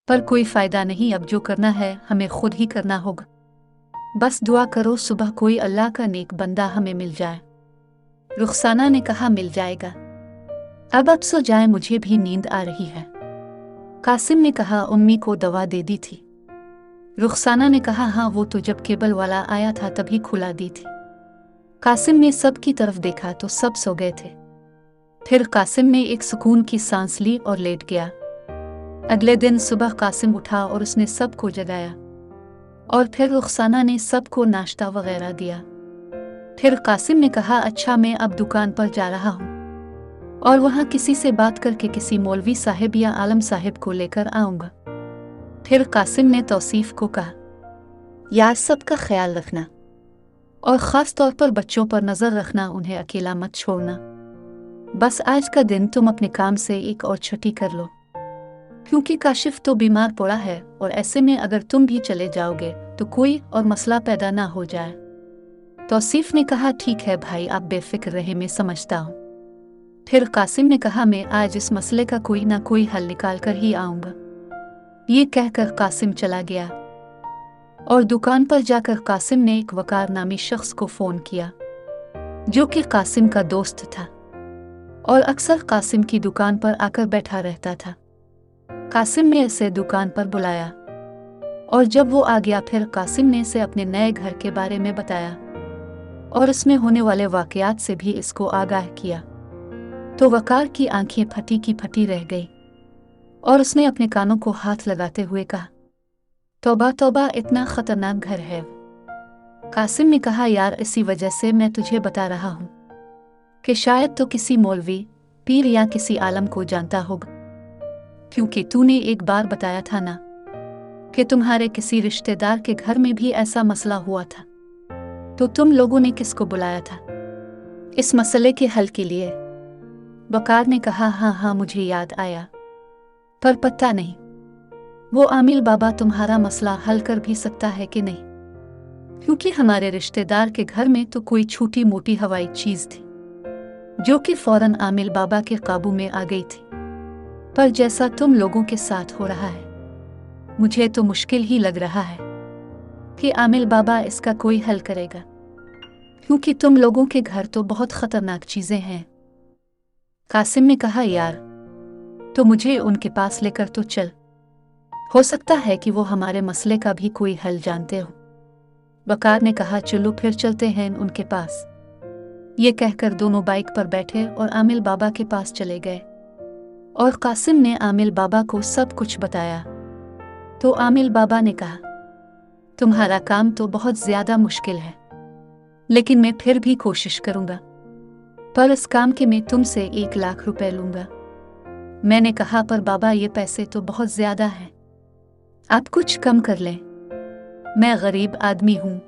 पर कोई फायदा नहीं, अब जो करना है हमें खुद ही करना होगा। बस दुआ करो सुबह कोई अल्लाह का नेक बंदा हमें मिल जाए। रुखसाना ने कहा, मिल जाएगा, अब सो जाए, मुझे भी नींद आ रही है। कासिम ने कहा, उम्मी को दवा दे दी थी। रुखसाना ने कहा, हाँ, वो तो जब केबल वाला आया था तभी खुला दी थी। कासिम ने सब की तरफ देखा तो सब सो गए थे। फिर कासिम ने एक सुकून की सांस ली और लेट गया। अगले दिन सुबह कासिम उठा और उसने सबको जगाया और फिर रुखसाना ने सबको नाश्ता वगैरह दिया। फिर कासिम ने कहा, अच्छा, मैं अब दुकान पर जा रहा हूँ और वहाँ किसी से बात करके किसी मौलवी साहिब या आलम साहिब को लेकर आऊँगा। फिर कासिम ने तौसीफ को कहा, यार, सबका ख्याल रखना और ख़ास तौर पर बच्चों पर नज़र रखना, उन्हें अकेला मत छोड़ना। बस आज का दिन तुम अपने काम से एक और छुट्टी कर लो, क्योंकि काशिफ तो बीमार पड़ा है और ऐसे में अगर तुम भी चले जाओगे तो कोई और मसला पैदा ना हो जाए। तौसीफ ने कहा, ठीक है भाई, आप बेफिक्र रहे, मैं समझता हूँ। फिर कासिम ने कहा, मैं आज इस मसले का कोई ना कोई हल निकाल कर ही आऊँगा। ये कहकर कासिम चला गया और दुकान पर जाकर कासिम ने एक वकार नामी शख्स को फ़ोन किया, जो कि कासिम का दोस्त था और अक्सर कासिम की दुकान पर आकर बैठा रहता था। कासिम ने इसे दुकान पर बुलाया और जब वो आ गया फिर कासिम ने इसे अपने नए घर के बारे में बताया और उसमें होने वाले वाक़यात से भी इसको आगाह किया। तो वकार की आंखें फटी की फटी रह गई और उसने अपने कानों को हाथ लगाते हुए कहा, तौबा तौबा, इतना ख़तरनाक घर है। कासिम ने कहा, यार, इसी वजह से मैं तुझे बता रहा हूँ कि शायद तो किसी मौलवी, पीर या किसी आलम को जानता होगा, क्योंकि तूने एक बार बताया था ना कि तुम्हारे किसी रिश्तेदार के घर में भी ऐसा मसला हुआ था। तो तुम लोगों ने किसको बुलाया था इस मसले के हल के लिए? वकार ने कहा, हाँ हाँ, मुझे याद आया, पर पता नहीं वो आमिल बाबा तुम्हारा मसला हल कर भी सकता है कि नहीं, क्योंकि हमारे रिश्तेदार के घर में तो कोई छोटी मोटी हवाई चीज़ थी जो कि फौरन आमिल बाबा के काबू में आ गई थी। पर जैसा तुम लोगों के साथ हो रहा है, मुझे तो मुश्किल ही लग रहा है कि आमिल बाबा इसका कोई हल करेगा, क्योंकि तुम लोगों के घर तो बहुत ख़तरनाक चीज़ें हैं। कासिम ने कहा, यार, तो मुझे उनके पास लेकर तो चल, हो सकता है कि वो हमारे मसले का भी कोई हल जानते हो। वकार ने कहा, चलो फिर चलते हैं उनके पास। ये कहकर दोनों बाइक पर बैठे और आमिल बाबा के पास चले गए और कासिम ने आमिल बाबा को सब कुछ बताया। तो आमिल बाबा ने कहा, तुम्हारा काम तो बहुत ज़्यादा मुश्किल है, लेकिन मैं फिर भी कोशिश करूँगा, पर इस काम के मैं तुमसे 1 लाख रुपए लूँगा। मैंने कहा, पर बाबा, ये पैसे तो बहुत ज़्यादा हैं, आप कुछ कम कर लें, मैं गरीब आदमी हूँ।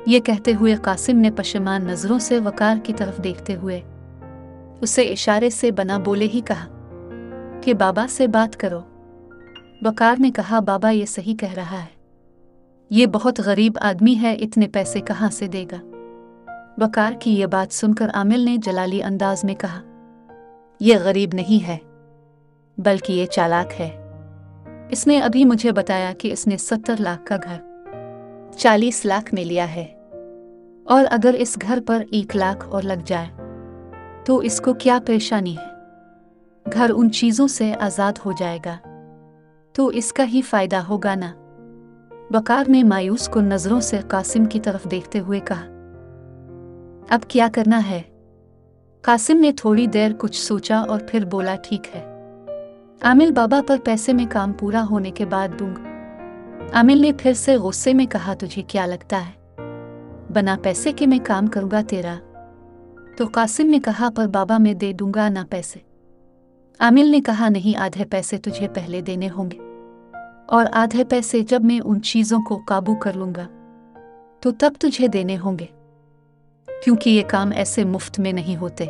ये कहते हुए कासिम ने पशेमान नज़रों से वकार की तरफ देखते हुए उसे इशारे से बना बोले ही कहा कि बाबा से बात करो। वकार ने कहा, बाबा ये सही कह रहा है, ये बहुत गरीब आदमी है, इतने पैसे कहाँ से देगा? वकार की ये बात सुनकर आमिल ने जलाली अंदाज में कहा, ये गरीब नहीं है, बल्कि ये चालाक है। इसने अभी मुझे बताया कि इसने 70 लाख का घर 40 लाख में लिया है, और अगर इस घर पर 1 लाख और लग जाए तो इसको क्या परेशानी है? घर उन चीज़ों से आज़ाद हो जाएगा तो इसका ही फ़ायदा होगा ना। वकार ने मायूस कुन नज़रों से कासिम की तरफ देखते हुए कहा, अब क्या करना है? कासिम ने थोड़ी देर कुछ सोचा और फिर बोला, ठीक है, आमिल बाबा पर पैसे में काम पूरा होने के बाद दूंगा। आमिल ने फिर से गुस्से में कहा, तुझे क्या लगता है बना पैसे के मैं काम करूँगा तेरा? तो कासिम ने कहा, पर बाबा, मैं दे दूंगा ना पैसे। आमिल ने कहा, नहीं, आधे पैसे तुझे पहले देने होंगे और आधे पैसे जब मैं उन चीज़ों को काबू कर लूँगा तो तब तुझे देने होंगे, क्योंकि ये काम ऐसे मुफ्त में नहीं होते,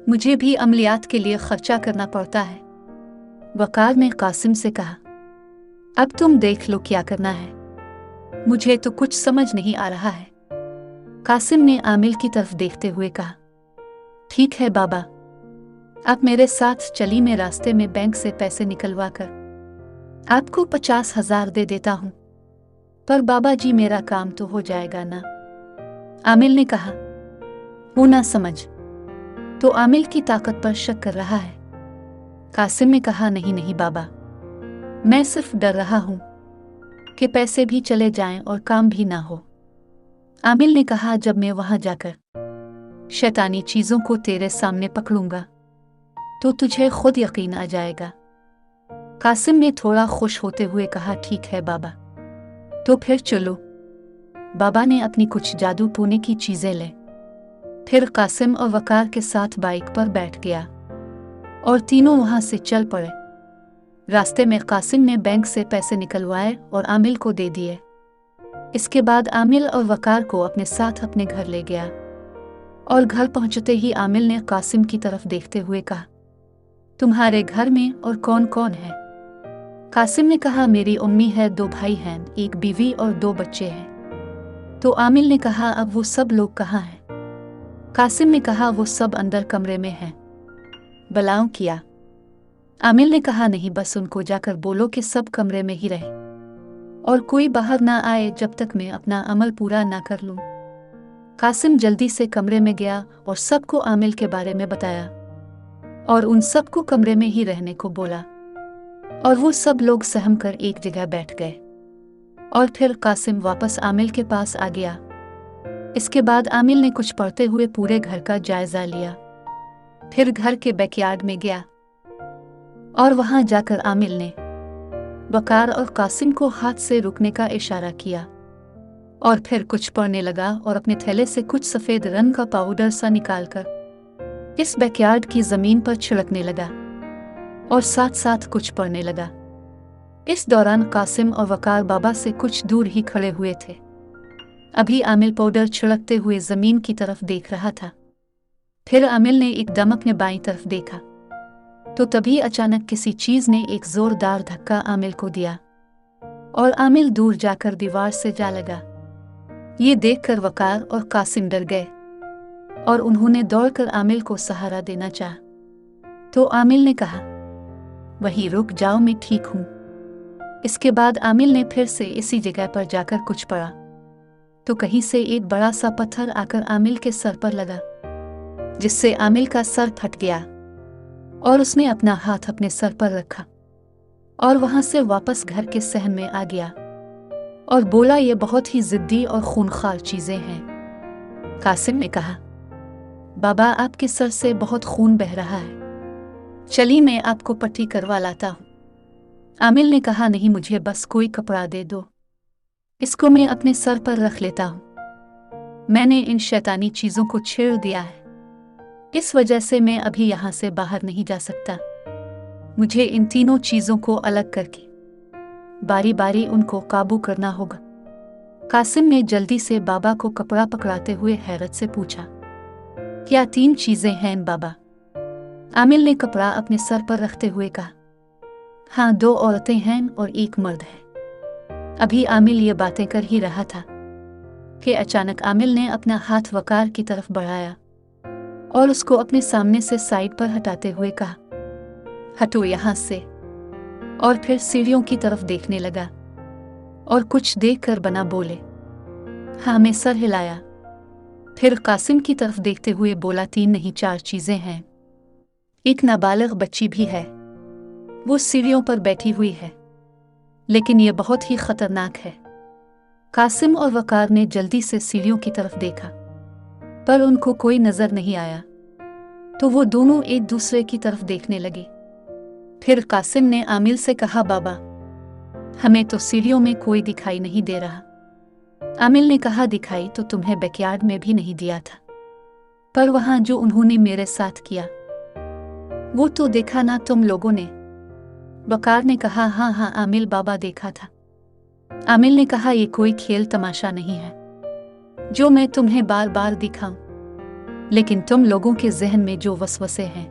मुझे भी अमलियात के लिए खर्चा करना पड़ता है। वकार ने कासिम से कहा, अब तुम देख लो क्या करना है, मुझे तो कुछ समझ नहीं आ रहा है। कासिम ने आमिल की तरफ देखते हुए कहा, ठीक है बाबा, आप मेरे साथ चली, मैं रास्ते में बैंक से पैसे निकलवा कर आपको 50,000 दे देता हूँ। पर बाबा जी मेरा काम तो हो जाएगा ना? आमिल ने कहा। वो ना समझ तो आमिल की ताकत पर शक कर रहा है। कासिम ने कहा, नहीं नहीं बाबा, मैं सिर्फ डर रहा हूँ कि पैसे भी चले जाएं और काम भी ना हो। आमिल ने कहा, जब मैं वहां जाकर शैतानी चीजों को तेरे सामने पकड़ूंगा तो तुझे खुद यकीन आ जाएगा। कासिम ने थोड़ा खुश होते हुए कहा, ठीक है बाबा, तो फिर चलो। बाबा ने अपनी कुछ जादू टोने की चीजें ले, फिर कासिम और वकार के साथ बाइक पर बैठ गया और तीनों वहां से चल पड़े। रास्ते में कासिम ने बैंक से पैसे निकलवाए और आमिल को दे दिए। इसके बाद आमिल और वकार को अपने साथ अपने घर ले गया और घर पहुंचते ही आमिल ने कासिम की तरफ देखते हुए कहा, तुम्हारे घर में और कौन कौन है? कासिम ने कहा, मेरी अम्मी है, 2 भाई हैं, 1 बीवी और 2 बच्चे हैं। तो आमिल ने कहा, अब वो सब लोग कहाँ हैं? कासिम ने कहा, वो सब अंदर कमरे में हैं। बुलाऊं किया? आमिल ने कहा, नहीं, बस उनको जाकर बोलो कि सब कमरे में ही रहे और कोई बाहर ना आए जब तक मैं अपना अमल पूरा ना कर लूं। कासिम जल्दी से कमरे में गया और सबको आमिल के बारे में बताया और उन सबको कमरे में ही रहने को बोला और वो सब लोग सहम कर एक जगह बैठ गए। और फिर कासिम वापस आमिल के पास आ गया। इसके बाद आमिल ने कुछ पढ़ते हुए पूरे घर का जायजा लिया। फिर घर के बैकयार्ड में गया और वहां जाकर आमिल ने वकार और कासिम को हाथ से रुकने का इशारा किया और फिर कुछ पढ़ने लगा और अपने थैले से कुछ सफेद रंग का पाउडर सा निकालकर इस बैकयार्ड की जमीन पर छिड़कने लगा और साथ साथ कुछ पढ़ने लगा। इस दौरान कासिम और वकार बाबा से कुछ दूर ही खड़े हुए थे। अभी आमिल पाउडर छिड़कते हुए जमीन की तरफ देख रहा था। फिर आमिल ने एकदम अपने बाईं तरफ देखा तो तभी अचानक किसी चीज ने एक जोरदार धक्का आमिल को दिया और आमिल दूर जाकर दीवार से जा लगा। ये देखकर वकार और कासिम डर गए और उन्होंने दौड़कर आमिल को सहारा देना चाहा। तो आमिल ने कहा, वहीं रुक जाओ, मैं ठीक हूं। इसके बाद आमिल ने फिर से इसी जगह पर जाकर कुछ पढ़ा तो कहीं से एक बड़ा सा पत्थर आकर आमिल के सर पर लगा, जिससे आमिल का सर फट गया और उसने अपना हाथ अपने सर पर रखा और वहां से वापस घर के सहन में आ गया और बोला, ये बहुत ही जिद्दी और खूनखार चीजें हैं। कासिम ने कहा, बाबा, आपके सर से बहुत खून बह रहा है, चलिए मैं आपको पट्टी करवा लाता हूं। आमिल ने कहा, नहीं, मुझे बस कोई कपड़ा दे दो, इसको मैं अपने सर पर रख लेता हूं। मैंने इन शैतानी चीजों को छेड़ दिया है, इस वजह से मैं अभी यहां से बाहर नहीं जा सकता। मुझे इन तीनों चीजों को अलग करके बारी बारी उनको काबू करना होगा। कासिम ने जल्दी से बाबा को कपड़ा पकड़ाते हुए हैरत से पूछा, क्या 3 चीजें हैं बाबा? आमिल ने कपड़ा अपने सर पर रखते हुए कहा, हाँ, 2 औरतें हैं और 1 मर्द है। अभी आमिल ये बातें कर ही रहा था कि अचानक आमिल ने अपना हाथ वकार की तरफ बढ़ाया और उसको अपने सामने से साइड पर हटाते हुए कहा, हटो यहां से। और फिर सीढ़ियों की तरफ देखने लगा और कुछ देखकर बना बोले, हाँ, मैं सर हिलाया। फिर कासिम की तरफ देखते हुए बोला, 3 नहीं 4 चीजें हैं। एक नाबालिग बच्ची भी है, वो सीढ़ियों पर बैठी हुई है, लेकिन ये बहुत ही खतरनाक है। कासिम और वकार ने जल्दी से सीढ़ियों की तरफ देखा पर उनको कोई नजर नहीं आया तो वो दोनों एक दूसरे की तरफ देखने लगे। फिर कासिम ने आमिल से कहा, बाबा, हमें तो सीढ़ियों में कोई दिखाई नहीं दे रहा। आमिल ने कहा, दिखाई तो तुम्हें बैकयार्ड में भी नहीं दिया था, पर वहां जो उन्होंने मेरे साथ किया वो तो देखा ना तुम लोगों ने? वकार ने कहा, हाँ हाँ आमिल, बाबा देखा था। आमिल ने कहा, ये कोई खेल तमाशा नहीं है जो मैं तुम्हें बार बार दिखाऊं, लेकिन तुम लोगों के जहन में जो वसवसे हैं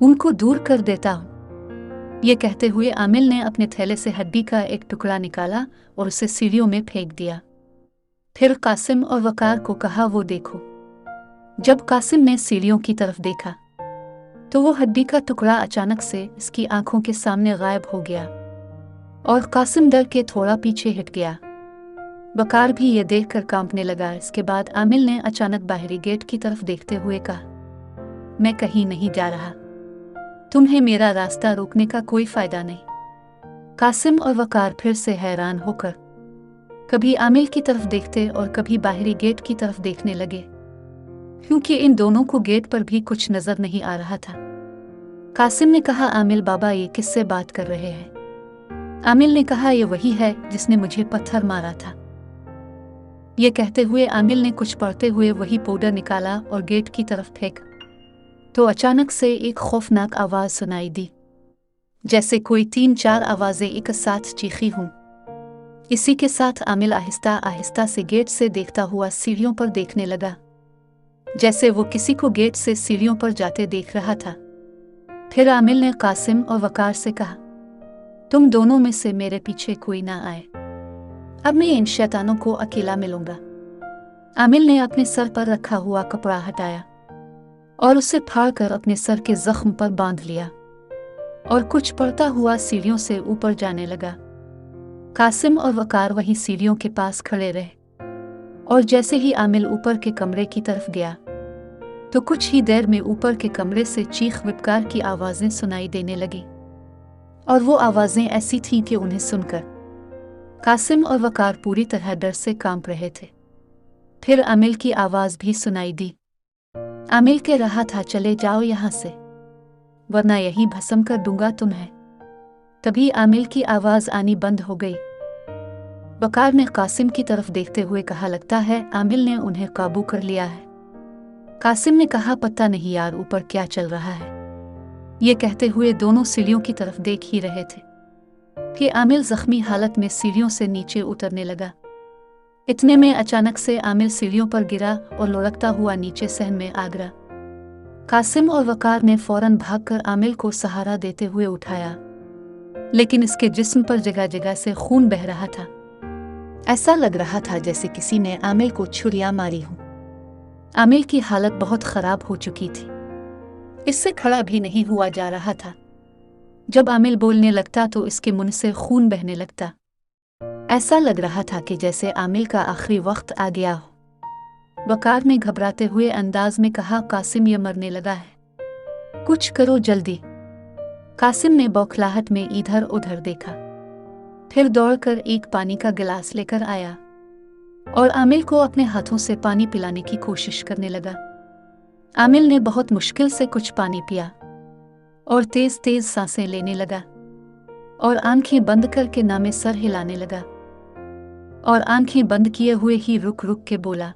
उनको दूर कर देता हूं। ये कहते हुए आमिल ने अपने थैले से हड्डी का एक टुकड़ा निकाला और उसे सीढ़ियों में फेंक दिया। फिर कासिम और वकार को कहा, वो देखो। जब कासिम ने सीढ़ियों की तरफ देखा तो वो हड्डी का टुकड़ा अचानक से इसकी आंखों के सामने गायब हो गया और कासिम डर के थोड़ा पीछे हट गया। वकार भी ये देखकर कांपने लगा। इसके बाद आमिल ने अचानक बाहरी गेट की तरफ देखते हुए कहा, मैं कहीं नहीं जा रहा, तुम्हें मेरा रास्ता रोकने का कोई फायदा नहीं। कासिम और वकार फिर से हैरान होकर कभी आमिल की तरफ देखते और कभी बाहरी गेट की तरफ देखने लगे, क्योंकि इन दोनों को गेट पर भी कुछ नजर नहीं आ रहा था। कासिम ने कहा, आमिल बाबा ये किससे बात कर रहे हैं? आमिल ने कहा, ये वही है जिसने मुझे पत्थर मारा था। ये कहते हुए आमिल ने कुछ पढ़ते हुए वही पाउडर निकाला और गेट की तरफ फेंका, तो अचानक से एक खौफनाक आवाज सुनाई दी, जैसे कोई 3-4 आवाजें एक साथ चीखी हों। इसी के साथ आमिल आहिस्ता आहिस्ता से गेट से देखता हुआ सीढ़ियों पर देखने लगा, जैसे वो किसी को गेट से सीढ़ियों पर जाते देख रहा था। फिर आमिल ने कासिम और वकार से कहा, तुम दोनों में से मेरे पीछे कोई ना आए, अब मैं इन शैतानों को अकेला मिलूंगा। आमिल ने अपने सर पर रखा हुआ कपड़ा हटाया और उसे फाड़कर अपने सर के जख्म पर बांध लिया और कुछ पड़ता हुआ सीढ़ियों से ऊपर जाने लगा। कासिम और वकार वहीं सीढ़ियों के पास खड़े रहे, और जैसे ही आमिल ऊपर के कमरे की तरफ गया तो कुछ ही देर में ऊपर के कमरे से चीख विपकार की आवाजें सुनाई देने लगी, और वो आवाजें ऐसी थीं कि उन्हें सुनकर कासिम और वकार पूरी तरह डर से कांप रहे थे। फिर आमिल की आवाज भी सुनाई दी। आमिल कह रहा था, चले जाओ यहां से, वरना यही भस्म कर दूंगा तुम्हें। तभी आमिल की आवाज आनी बंद हो गई। वकार ने कासिम की तरफ देखते हुए कहा, लगता है आमिल ने उन्हें काबू कर लिया है। कासिम ने कहा, पता नहीं यार ऊपर क्या चल रहा है। ये कहते हुए दोनों सीढ़ियों की तरफ देख ही रहे थे कि आमिल जख्मी हालत में सीढ़ियों से नीचे उतरने लगा। इतने में अचानक से आमिल सीढ़ियों पर गिरा और लुढ़कता हुआ नीचे सहन में आ गिरा। कासिम और वकार ने फौरन भागकर आमिल को सहारा देते हुए उठाया, लेकिन इसके जिस्म पर जगह जगह से खून बह रहा था। ऐसा लग रहा था जैसे किसी ने आमिल को छुरियां मारी हो। आमिल की हालत बहुत खराब हो चुकी थी, इससे खड़ा भी नहीं हुआ जा रहा था। जब आमिल बोलने लगता तो इसके मुंह से खून बहने लगता। ऐसा लग रहा था कि जैसे आमिल का आखिरी वक्त आ गया हो। वकार ने घबराते हुए अंदाज में कहा, कासिम ये मरने लगा है, कुछ करो जल्दी। कासिम ने बौखलाहट में इधर उधर देखा, फिर दौड़कर एक पानी का गिलास लेकर आया और आमिल को अपने हाथों से पानी पिलाने की कोशिश करने लगा। आमिल ने बहुत मुश्किल से कुछ पानी पिया और तेज तेज सांसें लेने लगा और आंखें बंद करके नामे सर हिलाने लगा, और आंखें बंद किए हुए ही रुक रुक के बोला,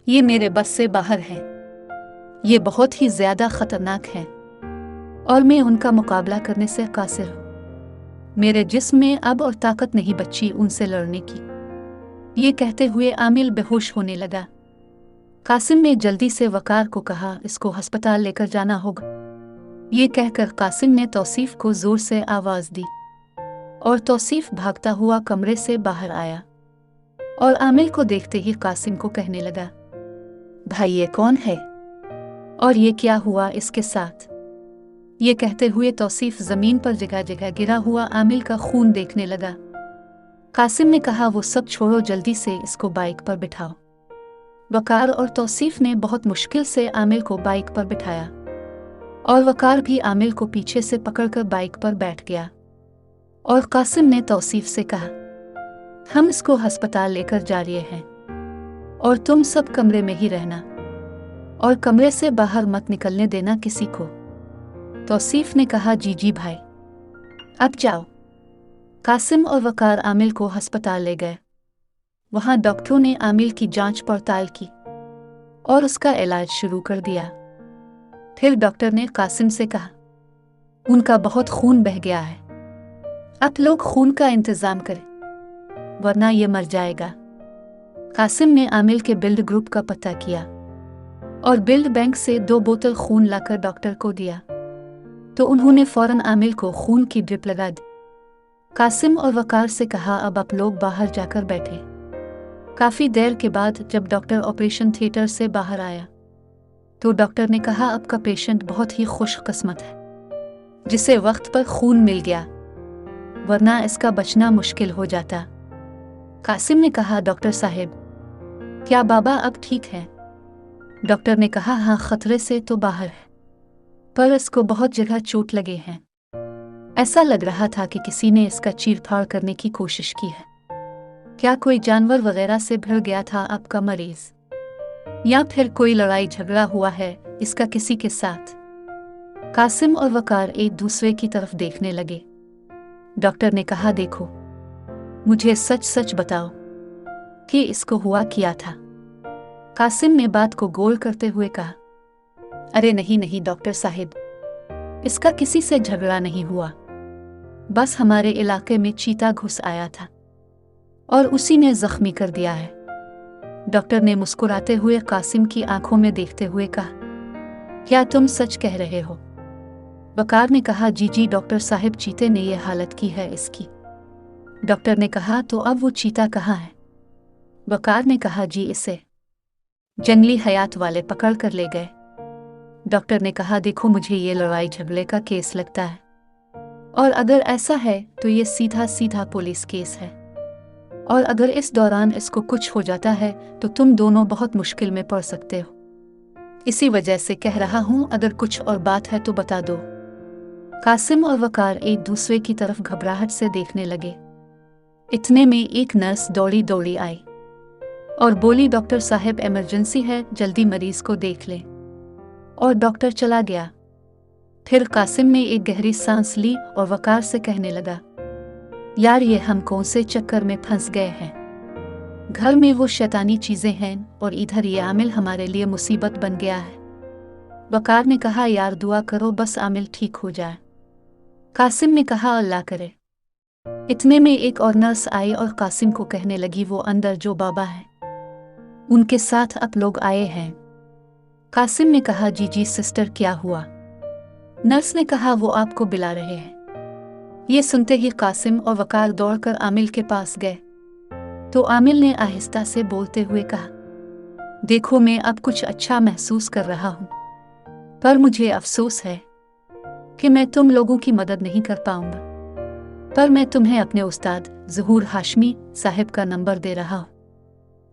ये मेरे बस से बाहर है, ये बहुत ही ज्यादा खतरनाक है और मैं उनका मुकाबला करने से कासिर हूं। मेरे जिस्म में अब और ताकत नहीं बची उनसे लड़ने की। ये कहते हुए आमिल बेहोश होने लगा। कासिम ने जल्दी से वकार को कहा, इसको अस्पताल लेकर जाना होगा। ये कहकर कासिम ने तौसीफ को जोर से आवाज दी और तौसीफ भागता हुआ कमरे से बाहर आया और आमिल को देखते ही कासिम को कहने लगा, भाई ये कौन है और ये क्या हुआ इसके साथ? ये कहते हुए तौसीफ जमीन पर जगह जगह गिरा हुआ आमिल का खून देखने लगा। कासिम ने कहा, वो सब छोड़ो, जल्दी से इसको बाइक पर बिठाओ। वकार और तौसीफ ने बहुत मुश्किल से आमिल को बाइक पर बिठाया और वकार भी आमिल को पीछे से पकड़कर बाइक पर बैठ गया और कासिम ने तौसीफ से कहा, हम इसको अस्पताल लेकर जा रहे हैं और तुम सब कमरे में ही रहना और कमरे से बाहर मत निकलने देना किसी को। तौसीफ ने कहा, जी जी भाई, अब जाओ। कासिम और वकार आमिल को अस्पताल ले गए। वहां डॉक्टरों ने आमिल की जांच पड़ताल की और उसका इलाज शुरू कर दिया। फिर डॉक्टर ने कासिम से कहा, उनका बहुत खून बह गया है, आप लोग खून का इंतजाम करें वरना ये मर जाएगा। कासिम ने आमिल के ब्लड ग्रुप का पता किया और ब्लड बैंक से 2 बोतल खून लाकर डॉक्टर को दिया, तो उन्होंने फौरन आमिल को खून की ड्रिप लगा दी। कासिम और वकार से कहा, अब आप लोग बाहर जाकर बैठे। काफी देर के बाद जब डॉक्टर ऑपरेशन थिएटर से बाहर आया तो डॉक्टर ने कहा, आपका पेशेंट बहुत ही खुशकिस्मत है जिसे वक्त पर खून मिल गया। वरना इसका बचना मुश्किल हो जाता। कासिम ने कहा, डॉक्टर साहब, क्या बाबा अब ठीक है? डॉक्टर ने कहा, हाँ, खतरे से तो बाहर है, पर इसको बहुत जगह चोट लगे हैं। ऐसा लग रहा था कि किसी ने इसका चीरफाड़ करने की कोशिश की है। क्या कोई जानवर वगैरह से भिड़ गया था आपका मरीज, या फिर कोई लड़ाई झगड़ा हुआ है इसका किसी के साथ? कासिम और वकार एक दूसरे की तरफ देखने लगे। डॉक्टर ने कहा, देखो, मुझे सच सच बताओ कि इसको हुआ क्या था। कासिम ने बात को गोल करते हुए कहा, अरे नहीं नहीं डॉक्टर साहिब, इसका किसी से झगड़ा नहीं हुआ, बस हमारे इलाके में चीता घुस आया था और उसी ने जख्मी कर दिया है। डॉक्टर ने मुस्कुराते हुए कासिम की आंखों में देखते हुए कहा, क्या तुम सच कह रहे हो? वकार ने कहा, जी जी डॉक्टर साहब, चीते ने ये हालत की है इसकी। डॉक्टर ने कहा, तो अब वो चीता कहाँ है? वकार ने कहा, जी इसे जंगली हयात वाले पकड़ कर ले गए। डॉक्टर ने कहा, देखो, मुझे ये लड़ाई झगड़े का केस लगता है, और अगर ऐसा है तो ये सीधा सीधा पुलिस केस है, और अगर इस दौरान इसको कुछ हो जाता है तो तुम दोनों बहुत मुश्किल में पड़ सकते हो। इसी वजह से कह रहा हूं, अगर कुछ और बात है तो बता दो। कासिम और वकार एक दूसरे की तरफ घबराहट से देखने लगे। इतने में एक नर्स दौड़ी दौड़ी आई और बोली, डॉक्टर साहब, इमरजेंसी है, जल्दी मरीज को देख लें। और डॉक्टर चला गया। फिर कासिम ने एक गहरी सांस ली और वकार से कहने लगा, यार, ये हम कौन से चक्कर में फंस गए हैं? घर में वो शैतानी चीजें हैं और इधर ये आमिल हमारे लिए मुसीबत बन गया है। वकार ने कहा, यार दुआ करो, बस आमिल ठीक हो जाए। कासिम ने कहा, अल्लाह करे। इतने में एक और नर्स आई और कासिम को कहने लगी, वो अंदर जो बाबा है उनके साथ आप लोग आए हैं। कासिम ने कहा, जी जी सिस्टर, क्या हुआ? नर्स ने कहा, वो आपको बुला रहे हैं। ये सुनते ही कासिम और वकार दौड़कर आमिल के पास गए तो आमिल ने आहिस्ता से बोलते हुए कहा, देखो, मैं अब कुछ अच्छा महसूस कर रहा हूं, पर मुझे अफसोस है कि मैं तुम लोगों की मदद नहीं कर पाऊंगा, पर मैं तुम्हें अपने उस्ताद ज़हूर हाशमी साहब का नंबर दे रहा हूं।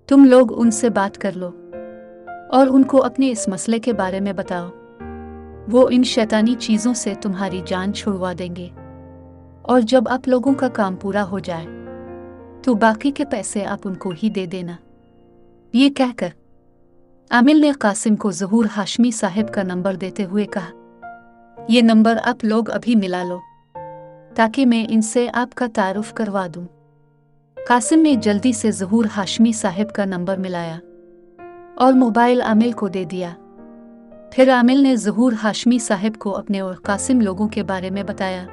तुम लोग उनसे बात कर लो और उनको अपने इस मसले के बारे में बताओ। वो इन शैतानी चीज़ों से तुम्हारी जान छुड़वा देंगे, और जब आप लोगों का काम पूरा हो जाए तो बाकी के पैसे आप उनको ही दे देना। ये कहकर आमिल ने कासिम को ज़हूर हाशमी साहब का नंबर देते हुए कहा, ये नंबर आप लोग अभी मिला लो ताकि मैं इनसे आपका तारुफ करवा दूं। कासिम ने जल्दी से ज़हूर हाशमी साहब का नंबर मिलाया और मोबाइल आमिल को दे दिया। फिर आमिल ने ज़हूर हाशमी साहब को अपने और कासिम लोगों के बारे में बताया।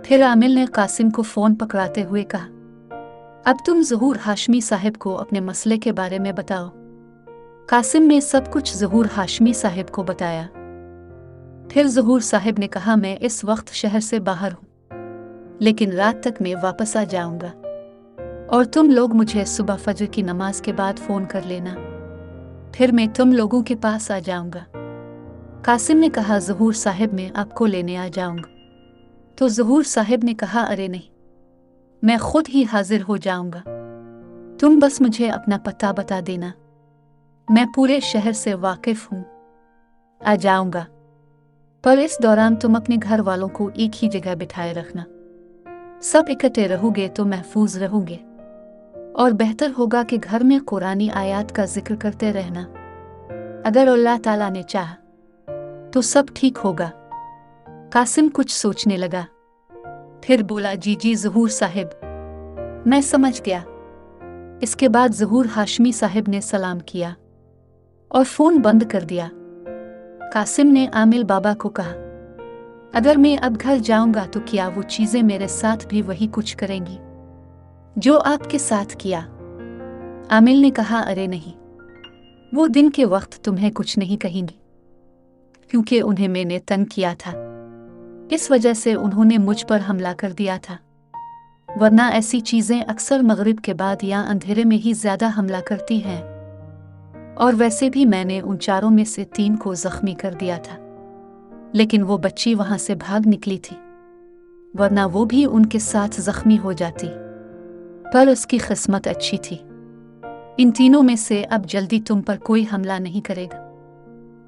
फिर आमिल ने कासिम को फ़ोन पकड़ाते हुए कहा, अब तुम ज़हूर हाशमी साहब को अपने मसले के बारे में बताओ। कासिम ने सब कुछ ज़हूर हाशमी साहब को बताया। फिर ज़हूर साहब ने कहा, मैं इस वक्त शहर से बाहर हूँ, लेकिन रात तक मैं वापस आ जाऊंगा, और तुम लोग मुझे सुबह फजर की नमाज के बाद फ़ोन कर लेना, फिर मैं तुम लोगों के पास आ जाऊंगा। कासिम ने कहा, ज़हूर साहब, मैं आपको लेने आ जाऊंगा। तो ज़हूर साहब ने कहा, अरे नहीं, मैं खुद ही हाजिर हो जाऊंगा, तुम बस मुझे अपना पता बता देना, मैं पूरे शहर से वाकिफ हूँ, आ जाऊंगा, पर इस दौरान तुम अपने घर वालों को एक ही जगह बिठाए रखना। सब इकट्ठे रहोगे तो महफूज रहोगे, और बेहतर होगा कि घर में कुरानी आयात का जिक्र करते रहना। अगर अल्लाह ताला ने चाहा तो सब ठीक होगा। कासिम कुछ सोचने लगा, फिर बोला, जी जी ज़हूर साहब, मैं समझ गया। इसके बाद ज़हूर हाशमी साहब ने सलाम किया और फ़ोन बंद कर दिया। कासिम ने आमिल बाबा को कहा, अगर मैं अब घर जाऊंगा तो क्या वो चीज़ें मेरे साथ भी वही कुछ करेंगी जो आपके साथ किया? आमिल ने कहा, अरे नहीं, वो दिन के वक्त तुम्हें कुछ नहीं कहेंगी, क्योंकि उन्हें मैंने तंग किया था, इस वजह से उन्होंने मुझ पर हमला कर दिया था, वरना ऐसी चीज़ें अक्सर मगरिब के बाद या अंधेरे में ही ज़्यादा हमला करती हैं, और वैसे भी मैंने उन चारों में से 3 को ज़ख्मी कर दिया था, लेकिन वो बच्ची वहाँ से भाग निकली थी। वरना वो भी उनके साथ जख्मी हो जाती। पर उसकी किस्मत अच्छी थी। इन तीनों में से अब जल्दी तुम पर कोई हमला नहीं करेगा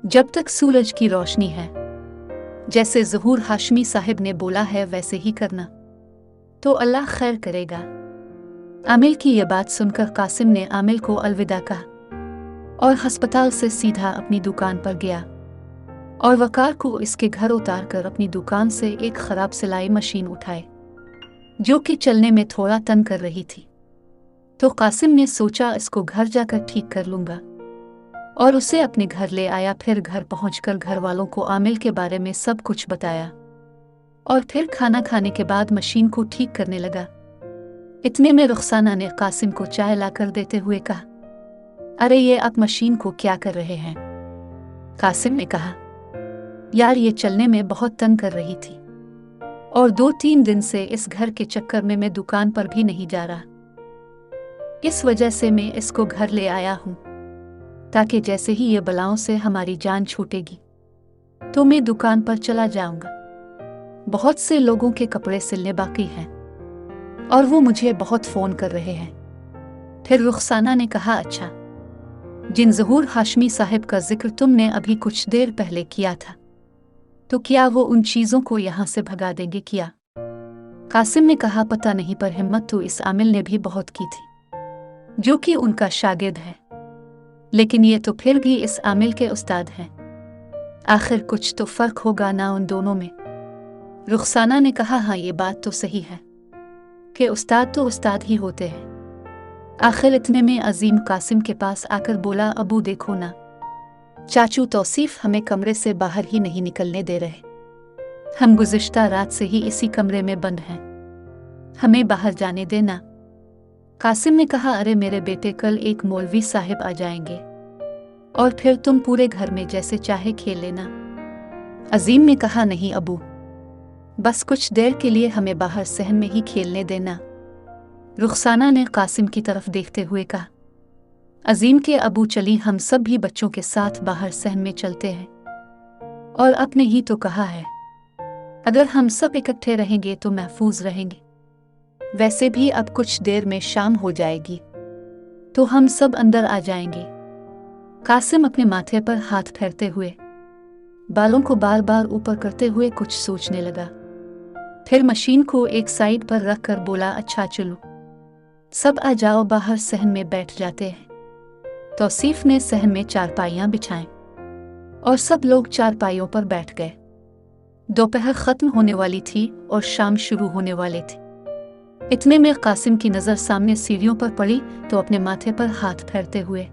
जब तक सूरज की रोशनी है। जैसे ज़हूर हाशमी साहिब ने बोला है वैसे ही करना, तो अल्लाह खैर करेगा। आमिल की यह बात सुनकर कासिम ने आमिल को अलविदा कहा और अस्पताल से सीधा अपनी दुकान पर गया और वकार को इसके घर उतार कर अपनी दुकान से एक खराब सिलाई मशीन उठाए जो कि चलने में थोड़ा तंग कर रही थी। तो कासिम ने सोचा इसको घर जाकर ठीक कर लूंगा और उसे अपने घर ले आया। फिर घर पहुंचकर घर वालों को आमिल के बारे में सब कुछ बताया और फिर खाना खाने के बाद मशीन को ठीक करने लगा। इतने में रुखसाना ने कासिम को चाय लाकर देते हुए कहा, अरे ये आप मशीन को क्या कर रहे हैं? कासिम ने कहा, यार ये चलने में बहुत तंग कर रही थी और 2-3 दिन से इस घर के चक्कर में मैं दुकान पर भी नहीं जा रहा। इस वजह से मैं इसको घर ले आया हूं ताकि जैसे ही ये बलाओं से हमारी जान छूटेगी तो मैं दुकान पर चला जाऊंगा। बहुत से लोगों के कपड़े सिलने बाकी हैं और वो मुझे बहुत फ़ोन कर रहे हैं। फिर रुखसाना ने कहा, अच्छा, जिन ज़हूर हाशमी साहिब का जिक्र तुमने अभी कुछ देर पहले किया था, तो क्या वो उन चीज़ों को यहाँ से भगा देंगे क्या? कासिम ने कहा, पता नहीं, पर हिम्मत तो इस आमिल ने भी बहुत की थी जो कि उनका शागिर्द है, लेकिन ये तो फिर भी इस आमिल के उस्ताद हैं। आखिर कुछ तो फ़र्क होगा ना उन दोनों में। रुखसाना ने कहा, हाँ ये बात तो सही है कि उस्ताद तो उस्ताद ही होते हैं। आखिर इतने में अजीम कासिम के पास आकर बोला, अबू देखो ना, चाचू तौसीफ हमें कमरे से बाहर ही नहीं निकलने दे रहे। हम गुज़िश्ता रात से ही इसी कमरे में बंद हैं, हमें बाहर जाने देना। कासिम ने कहा, अरे मेरे बेटे, कल एक मौलवी साहिब आ जाएंगे और फिर तुम पूरे घर में जैसे चाहे खेल लेना। अजीम ने कहा, नहीं अबू, बस कुछ देर के लिए हमें बाहर सहन में ही खेलने देना। रुखसाना ने कासिम की तरफ देखते हुए कहा, अजीम के अबू, चली हम सब भी बच्चों के साथ बाहर सहन में चलते हैं। और आपने ही तो कहा है, अगर हम सब इकट्ठे रहेंगे तो महफूज रहेंगे। वैसे भी अब कुछ देर में शाम हो जाएगी तो हम सब अंदर आ जाएंगे। कासिम अपने माथे पर हाथ फेरते हुए, बालों को बार बार ऊपर करते हुए कुछ सोचने लगा। फिर मशीन को एक साइड पर रख कर बोला, अच्छा चलो सब आ जाओ, बाहर सहन में बैठ जाते हैं। तौसीफ ने सहन में चारपाइयां बिछाएं और सब लोग चारपाइयों पर बैठ गए। दोपहर खत्म होने वाली थी और शाम शुरू होने वाली थी। इतने में कासिम की नज़र सामने सीढ़ियों पर पड़ी तो अपने माथे पर हाथ फेरते हुए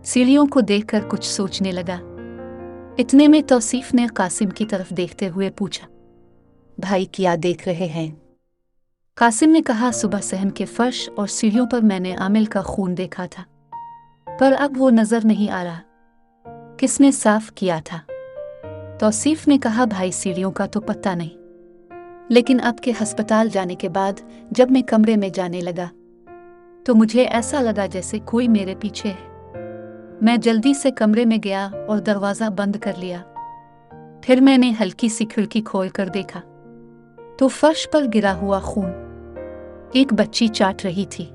सीढ़ियों को देखकर कुछ सोचने लगा। इतने में तौसीफ ने कासिम की तरफ देखते हुए पूछा, भाई क्या देख रहे हैं? कासिम ने कहा, सुबह सहन के फर्श और सीढ़ियों पर मैंने आमिल का खून देखा था, पर अब वो नजर नहीं आ रहा। किसने साफ किया था? तौसीफ ने कहा, भाई सीढ़ियों का तो पता नहीं, लेकिन अब के अस्पताल जाने के बाद जब मैं कमरे में जाने लगा तो मुझे ऐसा लगा जैसे कोई मेरे पीछे है। मैं जल्दी से कमरे में गया और दरवाज़ा बंद कर लिया। फिर मैंने हल्की सी खिड़की खोल कर देखा तो फर्श पर गिरा हुआ खून एक बच्ची चाट रही थी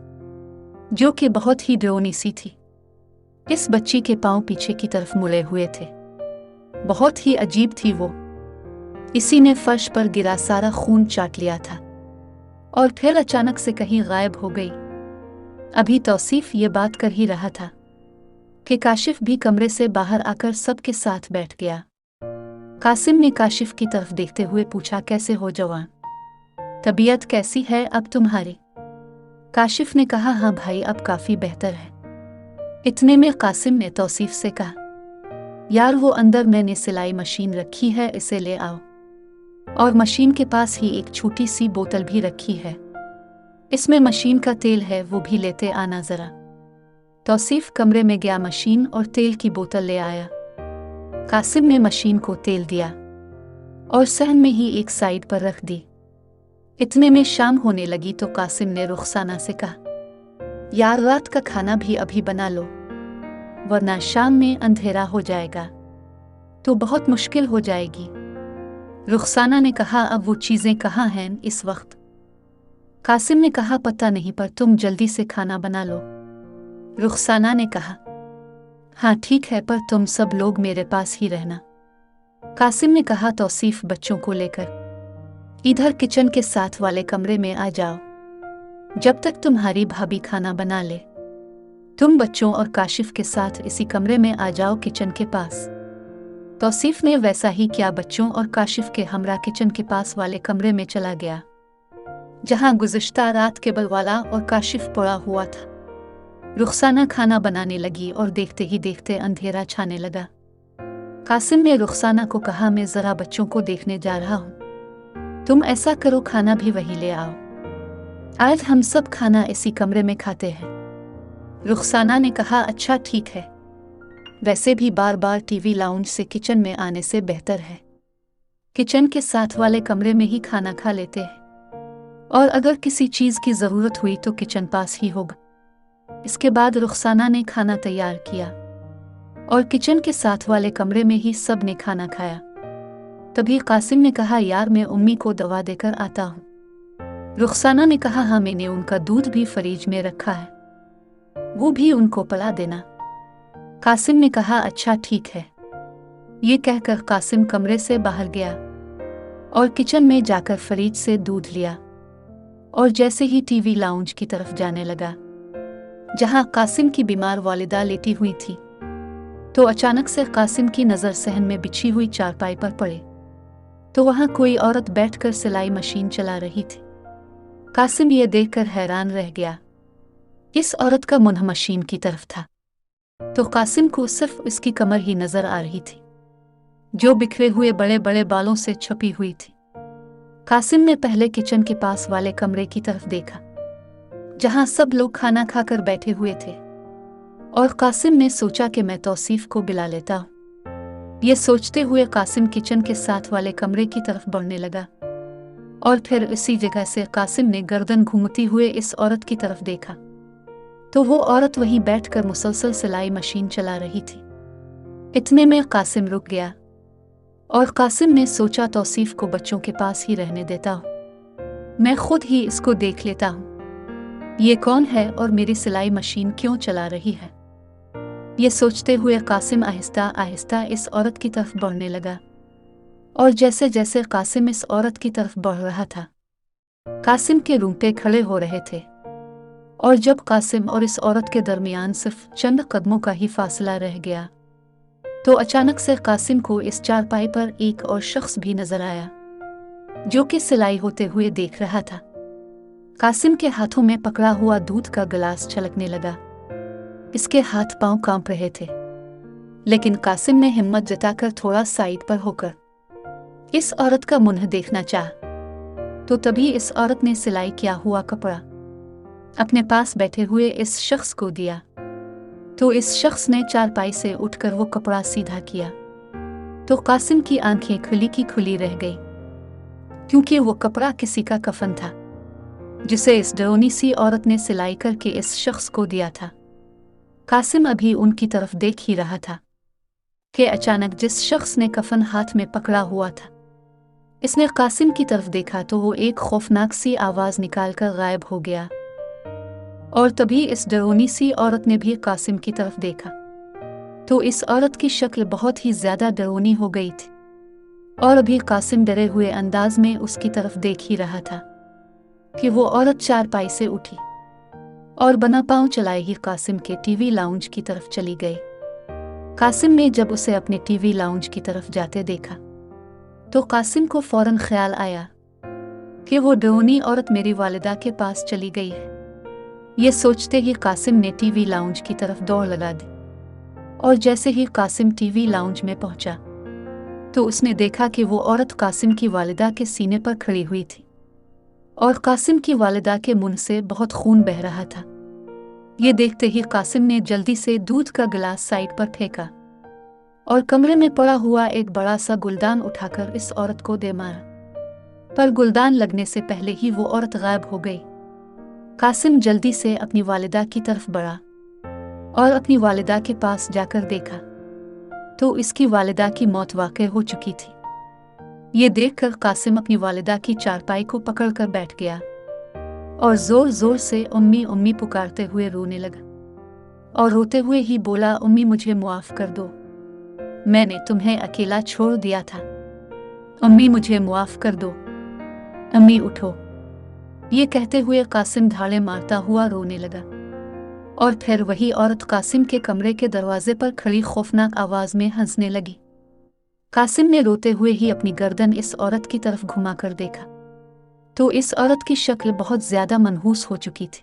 जो कि बहुत ही डरोनी सी थी। इस बच्ची के पांव पीछे की तरफ मुड़े हुए थे, बहुत ही अजीब थी वो। इसी ने फर्श पर गिरा सारा खून चाट लिया था और फिर अचानक से कहीं गायब हो गई। अभी तौसीफ ये बात कर ही रहा था कि काशिफ भी कमरे से बाहर आकर सबके साथ बैठ गया। कासिम ने काशिफ की तरफ देखते हुए पूछा, कैसे हो जवान? तबीयत कैसी है अब तुम्हारी? काशिफ ने कहा, हाँ भाई अब काफ़ी बेहतर है। इतने में कासिम ने तौसीफ से कहा, यार वो अंदर मैंने सिलाई मशीन रखी है, इसे ले आओ। और मशीन के पास ही एक छोटी सी बोतल भी रखी है, इसमें मशीन का तेल है, वो भी लेते आना ज़रा। तौसीफ कमरे में गया, मशीन और तेल की बोतल ले आया। कासिम ने मशीन को तेल दिया और सहन में ही एक साइड पर रख दी। इतने में शाम होने लगी तो कासिम ने रुखसाना से कहा, यार रात का खाना भी अभी बना लो, वरना शाम में अंधेरा हो जाएगा तो बहुत मुश्किल हो जाएगी। रुखसाना ने कहा, अब वो चीज़ें कहाँ हैं इस वक्त? कासिम ने कहा, पता नहीं, पर तुम जल्दी से खाना बना लो। रुखसाना ने कहा, हाँ ठीक है, पर तुम सब लोग मेरे पास ही रहना। कासिम ने कहा, तौसीफ बच्चों को लेकर इधर किचन के साथ वाले कमरे में आ जाओ, जब तक तुम्हारी भाभी खाना बना ले। तुम बच्चों और काशिफ के साथ इसी कमरे में आ जाओ, किचन के पास। तौसीफ ने वैसा ही किया, बच्चों और काशिफ के हमरा किचन के पास वाले कमरे में चला गया, जहां गुज़िश्ता रात केबल वाला और काशिफ पड़ा हुआ था। रुखसाना खाना बनाने लगी और देखते ही देखते अंधेरा छाने लगा। कासिम ने रुखसाना को कहा, मैं जरा बच्चों को देखने जा रहा हूँ, तुम ऐसा करो खाना भी वही ले आओ, आज हम सब खाना इसी कमरे में खाते हैं। रुखसाना ने कहा, अच्छा ठीक है, वैसे भी बार बार टीवी लाउंज से किचन में आने से बेहतर है किचन के साथ वाले कमरे में ही खाना खा लेते हैं, और अगर किसी चीज़ की ज़रूरत हुई तो किचन पास ही होगा। इसके बाद रुखसाना ने खाना तैयार किया और किचन के साथ वाले कमरे में ही सब ने खाना खाया। तभी कासिम ने कहा, यार मैं उम्मी को दवा देकर आता हूँ। रुखसाना ने कहा, हाँ मैंने उनका दूध भी फ्रिज में रखा है, वो भी उनको पिला देना। कासिम ने कहा, अच्छा ठीक है। ये कहकर कासिम कमरे से बाहर गया और किचन में जाकर फ्रिज से दूध लिया और जैसे ही टीवी लाउंज की तरफ जाने लगा, जहां कासिम की बीमार वालिदा लेटी हुई थी, तो अचानक से कासिम की नज़र सहन में बिछी हुई चारपाई पर पड़े, तो वहां कोई औरत बैठकर सिलाई मशीन चला रही थी। कासिम ये देखकर हैरान रह गया, इस औरत का मुंह मशीन की तरफ था, तो कासिम को सिर्फ इसकी कमर ही नजर आ रही थी, जो बिखरे हुए बड़े बड़े बालों से छपी हुई थी। कासिम ने पहले किचन के पास वाले कमरे की तरफ देखा, जहां सब लोग खाना खाकर बैठे हुए थे, और कासिम ने सोचा कि मैं तौसीफ को बुला लेता हूँ। ये सोचते हुए कासिम किचन के साथ वाले कमरे की तरफ बढ़ने लगा, और फिर इसी जगह से कासिम ने गर्दन घूमती हुए इस औरत की तरफ देखा, तो वो औरत वहीं बैठकर मुसलसल सिलाई मशीन चला रही थी। इतने में कासिम रुक गया और कासिम ने सोचा, तौसीफ को बच्चों के पास ही रहने देता हूँ, मैं खुद ही इसको देख लेता हूँ, ये कौन है और मेरी सिलाई मशीन क्यों चला रही है। ये सोचते हुए कासिम आहिस्ता आहिस्ता इस औरत की तरफ बढ़ने लगा, और जैसे जैसे कासिम इस औरत की तरफ बढ़ रहा था, कासिम के रूंगटे खड़े हो रहे थे, और जब कासिम और इस औरत के दरमियान सिर्फ चंद कदमों का ही फासला रह गया, तो अचानक से कासिम को इस चारपाई पर एक और शख्स भी नजर आया, जो कि सिलाई होते हुए देख रहा था। कासिम के हाथों में पकड़ा हुआ दूध का गिलास छलकने लगा, इसके हाथ पांव कांप रहे थे, लेकिन कासिम ने हिम्मत जताकर थोड़ा साइड पर होकर इस औरत का मुंह देखना चाहा, तो तभी इस औरत ने सिलाई किया हुआ कपड़ा अपने पास बैठे हुए इस शख्स को दिया, तो इस शख्स ने चारपाई से उठकर वो कपड़ा सीधा किया, तो कासिम की आंखें खुली की खुली रह गई, क्योंकि वो कपड़ा किसी का कफन था, जिसे इस डरोनी सी औरत ने सिलाई करके इस शख्स को दिया था। कासिम अभी उनकी तरफ देख ही रहा था कि अचानक जिस शख्स ने कफन हाथ में पकड़ा हुआ था, इसने कासिम की तरफ देखा, तो वो एक खौफनाक सी आवाज निकालकर गायब हो गया, और तभी इस डरोनी सी औरत ने भी कासिम की तरफ देखा, तो इस औरत की शक्ल बहुत ही ज्यादा डरोनी हो गई थी, और अभी कासिम डरे हुए अंदाज में उसकी तरफ देख ही रहा था कि वो औरत चारपाई से उठी और बना पांव चलाए ही कासिम के टीवी लाउंज की तरफ चली गई। कासिम ने जब उसे अपने टीवी लाउंज की तरफ जाते देखा, तो कासिम को फौरन ख्याल आया कि वो डरोनी औरत मेरी वालिदा के पास चली गई है। ये सोचते ही कासिम ने टीवी लाउंज की तरफ दौड़ लगा दी, और जैसे ही कासिम टीवी लाउंज में पहुंचा, तो उसने देखा कि वो औरत कासिम की वालिदा के सीने पर खड़ी हुई थी, और कासिम की वालिदा के मुंह से बहुत खून बह रहा था। ये देखते ही कासिम ने जल्दी से दूध का गिलास साइड पर फेंका और कमरे में पड़ा हुआ एक बड़ा सा गुलदान उठाकर इस औरत को दे मारा, पर गुलदान लगने से पहले ही वो औरत गायब हो गई। कासिम जल्दी से अपनी वालिदा की तरफ बढ़ा और अपनी वालिदा के पास जाकर देखा, तो इसकी वालिदा की मौत वाक़ई हो चुकी थी। ये देखकर कासिम अपनी वालिदा की चारपाई को पकड़कर बैठ गया और जोर जोर से उम्मी उम्मी पुकारते हुए रोने लगा और रोते हुए ही बोला, उम्मी मुझे मुआफ कर दो, मैंने तुम्हें अकेला छोड़ दिया था। उम्मी मुझे मुआफ कर दो, अम्मी उठो। ये कहते हुए कासिम धाड़े मारता हुआ रोने लगा और फिर वही औरत कासिम के कमरे के दरवाजे पर खड़ी खौफनाक आवाज में हंसने लगी। कासिम ने रोते हुए ही अपनी गर्दन इस औरत की तरफ घुमा कर देखा तो इस औरत की शक्ल बहुत ज्यादा मनहूस हो चुकी थी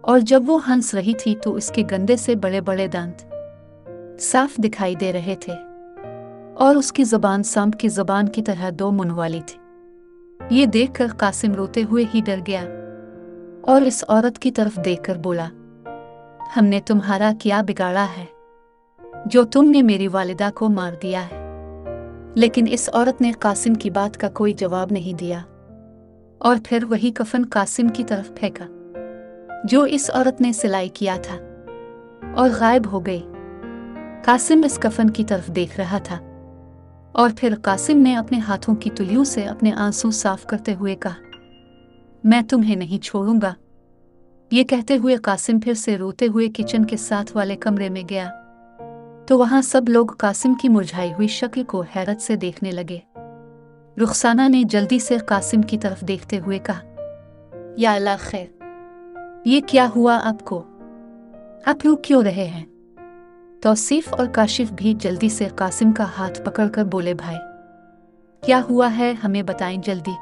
और जब वो हंस रही थी तो इसके गंदे से बड़े बड़े दांत साफ दिखाई दे रहे थे और उसकी जुबान सांप की जुबान की तरह दो मुंह वाली थी। ये देखकर कासिम रोते हुए ही डर गया और इस औरत की तरफ देखकर बोला, हमने तुम्हारा क्या बिगाड़ा है जो तुमने मेरी वालिदा को मार दिया है। लेकिन इस औरत ने कासिम की बात का कोई जवाब नहीं दिया और फिर वही कफन कासिम की तरफ फेंका जो इस औरत ने सिलाई किया था और गायब हो गई। कासिम इस कफन की तरफ देख रहा था और फिर कासिम ने अपने हाथों की तुलियों से अपने आंसू साफ करते हुए कहा, मैं तुम्हें नहीं छोड़ूंगा। ये कहते हुए कासिम फिर से रोते हुए किचन के साथ वाले कमरे में गया तो वहां सब लोग कासिम की मुरझाई हुई शक्ल को हैरत से देखने लगे। रुखसाना ने जल्दी से कासिम की तरफ देखते हुए कहा, या अल्लाह खैर, ये क्या हुआ आपको? आप रो क्यों रहे हैं? तौसीफ और काशिफ भी जल्दी से कासिम का हाथ पकड़कर बोले, भाई क्या हुआ है, हमें बताएं जल्दी।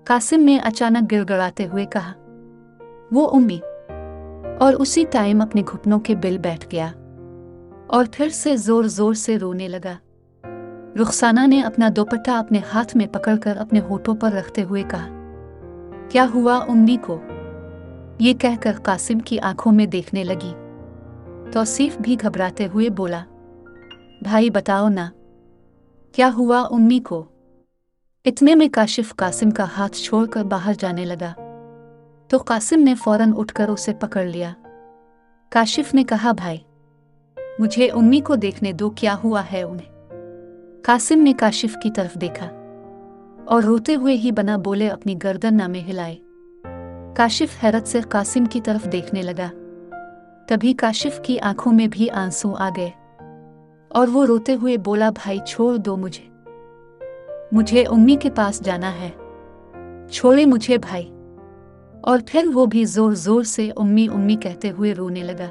कासिम ने अचानक गिड़गिड़ाते हुए कहा, वो उम्मी, और उसी टाइम अपने घुटनों के बिल बैठ गया और फिर से जोर जोर से रोने लगा। रुखसाना ने अपना दुपट्टा अपने हाथ में पकड़कर अपने होठों पर रखते हुए कहा, क्या हुआ उम्मी को? ये कहकर कासिम की आंखों में देखने लगी। तौसीफ भी घबराते हुए बोला, भाई बताओ ना, क्या हुआ उम्मी को? इतने में काशिफ कासिम का हाथ छोड़कर बाहर जाने लगा तो कासिम ने फौरन उठकर उसे पकड़ लिया। काशिफ ने कहा, भाई मुझे उम्मी को देखने दो, क्या हुआ है उन्हें? कासिम ने काशिफ की तरफ देखा और रोते हुए ही बना बोले अपनी गर्दन ना में हिलाए। काशिफ हैरत से कासिम की तरफ देखने लगा। तभी काशिफ की आंखों में भी आंसू आ गए और वो रोते हुए बोला, भाई छोड़ दो मुझे उम्मी के पास जाना है, छोड़े मुझे भाई। और फिर वो भी जोर जोर से उम्मी उम्मी कहते हुए रोने लगा।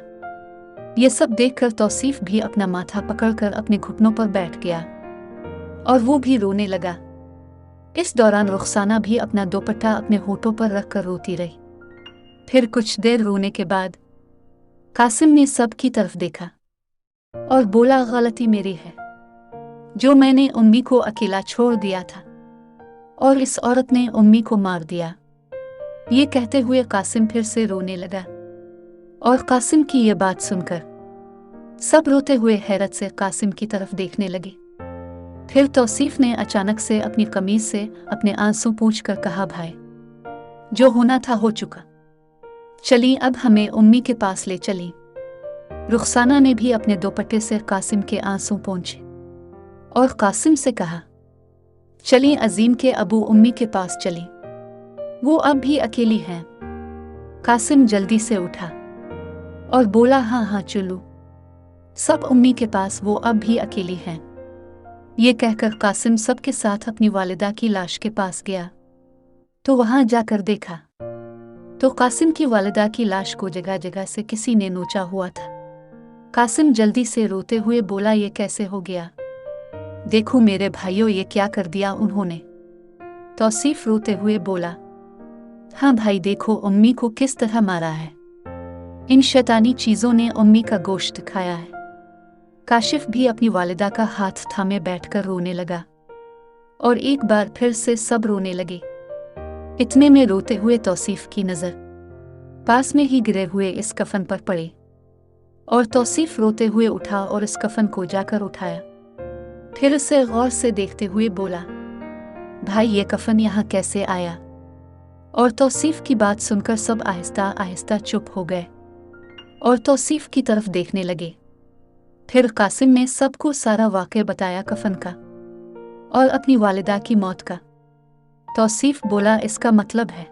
ये सब देखकर तौसीफ भी अपना माथा पकड़कर अपने घुटनों पर बैठ गया और वो भी रोने लगा। इस दौरान रुखसाना भी अपना दुपट्टा अपने होठों पर रखकर रोती रही। फिर कुछ देर रोने के बाद कासिम ने सब की तरफ देखा और बोला, गलती मेरी है जो मैंने उम्मी को अकेला छोड़ दिया था और इस औरत ने उम्मी को मार दिया। ये कहते हुए कासिम फिर से रोने लगा और कासिम की ये बात सुनकर सब रोते हुए हैरत से कासिम की तरफ देखने लगे। फिर तौसीफ ने अचानक से अपनी कमीज से अपने आंसू पोंछकर कहा, भाई जो होना था हो चुका, चली अब हमें उम्मी के पास ले चली। रुखसाना ने भी अपने दुपट्टे से कासिम के आंसू पोंछे और कासिम से कहा, चली अजीम के अबू उम्मी के पास चली, वो अब भी अकेली हैं। कासिम जल्दी से उठा और बोला, हाँ हाँ चलो, सब उम्मी के पास, वो अब भी अकेली हैं। ये कहकर कासिम सबके साथ अपनी वालिदा की लाश के पास गया तो वहां जाकर देखा तो कासिम की वालिदा की लाश को जगह जगह से किसी ने नोचा हुआ था। कासिम जल्दी से रोते हुए बोला, ये कैसे हो गया? देखो मेरे भाइयों, ये क्या कर दिया उन्होंने। तौसीफ रोते हुए बोला, हाँ भाई देखो उम्मी को किस तरह मारा है, इन शैतानी चीजों ने उम्मी का गोश्त खाया है। काशिफ भी अपनी वालिदा का हाथ थामे बैठकर रोने लगा और एक बार फिर से सब रोने लगे। इतने में रोते हुए तौसीफ की नजर पास में ही गिरे हुए इस कफन पर पड़ी और तौसीफ रोते हुए उठा और इस कफन को जाकर उठाया। फिर उसे गौर से देखते हुए बोला, भाई ये कफन यहाँ कैसे आया? और तौसीफ की बात सुनकर सब आहिस्ता आहिस्ता चुप हो गए और तौसीफ की तरफ देखने लगे। फिर कासिम ने सबको सारा वाक़या बताया कफन का और अपनी वालिदा की मौत का तौसीफ बोला, इसका मतलब है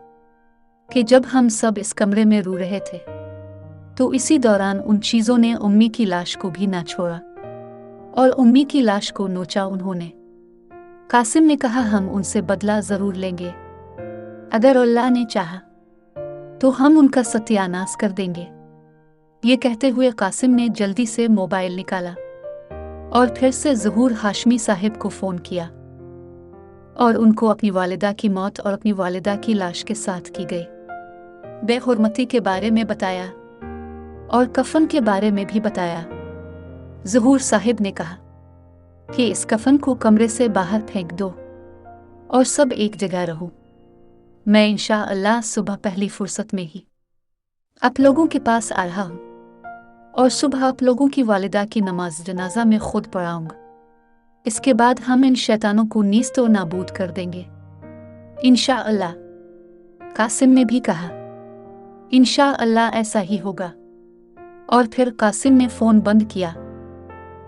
कि जब हम सब इस कमरे में रो रहे थे तो इसी दौरान उन चीज़ों ने उम्मी की लाश को भी ना छोड़ा और उम्मी की लाश को नोचा उन्होंने। कासिम ने कहा, हम उनसे बदला ज़रूर लेंगे, अगर अल्लाह ने चाहा तो हम उनका सत्यानाश कर देंगे। ये कहते हुए कासिम ने जल्दी से मोबाइल निकाला और फिर से ज़हूर हाशमी साहिब को फ़ोन किया और उनको अपनी वालिदा की मौत और अपनी वालिदा की लाश के साथ की गई बेहुरमती के बारे में बताया और कफन के बारे में भी बताया। ज़हूर साहिब ने कहा कि इस कफन को कमरे से बाहर फेंक दो और सब एक जगह रहो। मैं इंशाअल्लाह सुबह पहली फुर्सत में ही आप लोगों के पास आ रहा हूँ और सुबह आप लोगों की वालिदा की नमाज जनाजा में खुद पढ़ाऊंगा। इसके बाद हम इन शैतानों को नीस्त और नाबूद कर देंगे इंशाअल्लाह। कासिम ने भी कहा, इंशाअल्लाह ऐसा ही होगा। और फिर कासिम ने फ़ोन बंद किया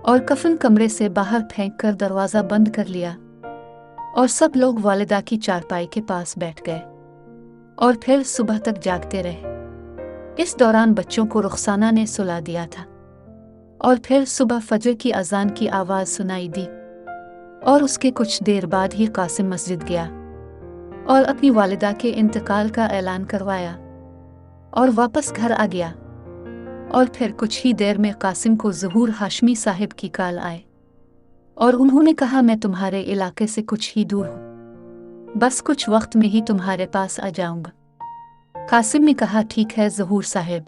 और कफन कमरे से बाहर फेंककर दरवाज़ा बंद कर लिया और सब लोग वालिदा की चारपाई के पास बैठ गए और फिर सुबह तक जागते रहे। इस दौरान बच्चों को रुखसाना ने सुला दिया था और फिर सुबह फजर की अजान की आवाज़ सुनाई दी और उसके कुछ देर बाद ही कासिम मस्जिद गया और अपनी वालिदा के इंतकाल का ऐलान करवाया और वापस घर आ गया। और फिर कुछ ही देर में कासिम को ज़हूर हाशमी साहिब की कॉल आए और उन्होंने कहा, मैं तुम्हारे इलाके से कुछ ही दूर हूँ, बस कुछ वक्त में ही तुम्हारे पास आ जाऊंगा। कासिम ने कहा, ठीक है ज़हूर साहिब।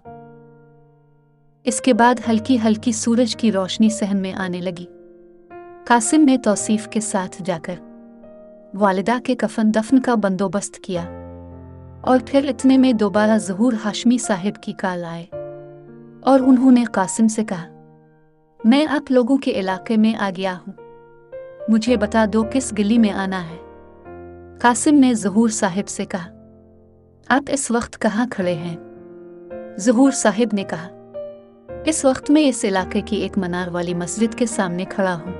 इसके बाद हल्की हल्की सूरज की रोशनी सहन में आने लगी। कासिम ने तौसीफ के साथ जाकर वालिदा के कफन दफन का बंदोबस्त किया और फिर इतने में दोबारा ज़हूर हाशमी साहिब की कॉल आए और उन्होंने कासिम से कहा, मैं आप लोगों के इलाके में आ गया हूँ, मुझे बता दो किस गली में आना है। कासिम ने ज़हूर साहिब से कहा, आप इस वक्त कहाँ खड़े हैं? ज़हूर साहिब ने कहा, इस वक्त मैं इस इलाके की एक मीनार वाली मस्जिद के सामने खड़ा हूँ।